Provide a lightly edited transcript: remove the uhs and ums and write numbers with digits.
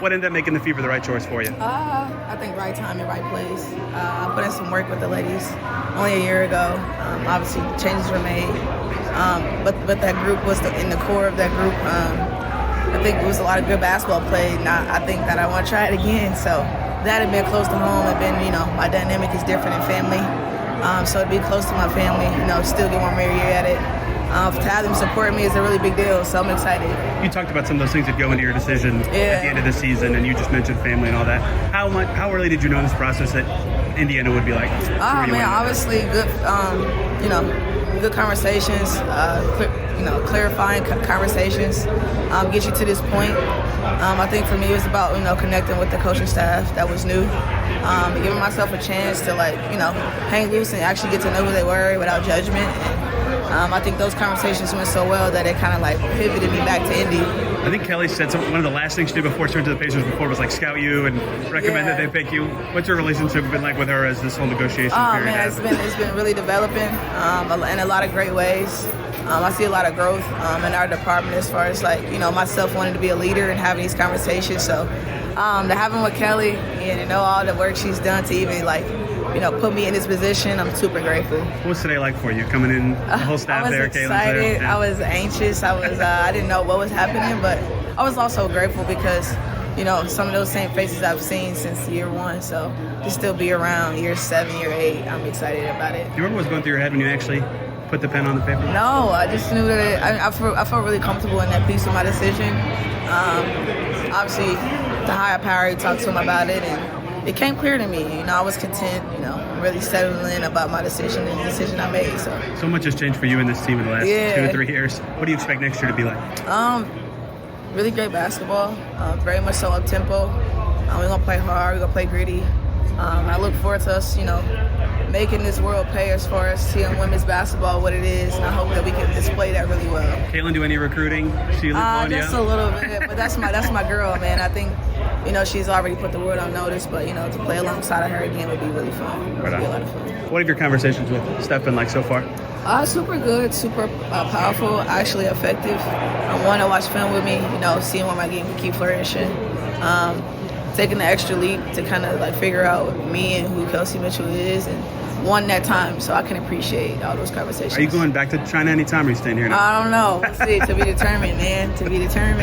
What ended up making the Fever the right choice for you? I think right time and right place. I put in some work with the ladies only a year ago. Obviously, changes were made, but that group was in the core of that group. I think it was a lot of good basketball played, and I think that I want to try it again. So that had been close to home. Had been, my dynamic is different in family. So to be close to my family, still get one more year at it. To have them support me is a really big deal, so I'm excited. You talked about some of those things that go into your decision at the end of the season, and you just mentioned family and all that. How early did you know in this process that Indiana would be like? Oh man, obviously good. Good conversations. Clarifying conversations get you to this point. I think for me it was about connecting with the coaching staff that was new, and giving myself a chance to hang loose and actually get to know who they were without judgment. I think those conversations went so well that it kind of pivoted me back to Indy. I think Kelly said one of the last things she did before she went to the Pacers was scout you and recommend that they pick you. What's your relationship been like with her as this whole negotiation period? Man, it's been really developing in a lot of great ways. I see a lot of growth in our department as far as myself wanting to be a leader and having these conversations. So to have them with Kelly and all the work she's done to even put me in this position, I'm super grateful. What was today like for you, coming in, the whole staff there? I was excited. Yeah. I was anxious. I didn't know what was happening, but I was also grateful because, some of those same faces I've seen since year one. So to still be around year 7, year 8, I'm excited about it. Do you remember what was going through your head when you actually put the pen on the paper? No, I just knew that I felt really comfortable in that piece of my decision. Obviously, the higher power, talked to him about it, and it came clear to me. I was content, really settling in about my decision and the decision I made. So much has changed for you and this team in the last 2 to 3 years. What do you expect next year to be like? Really great basketball, very much so up-tempo. We're going to play hard, we're going to play gritty. I look forward to us, making this world pay as far as seeing women's basketball what it is, and I hope that we can display that really well. Caitlin, do any recruiting? Just a little bit, but that's my girl, man. I think she's already put the word on notice, but to play alongside of her again would be really fun. It would be a lot of fun. What have your conversations with Steph been like so far? Super good, super powerful, actually effective. I want to watch film with me, seeing where my game can keep flourishing. Taking the extra leap to kind of figure out me and who Kelsey Mitchell is, and one that time so I can appreciate all those conversations. Are you going back to China anytime, or are you staying here now? I don't know. Let's see. To be determined, man. To be determined.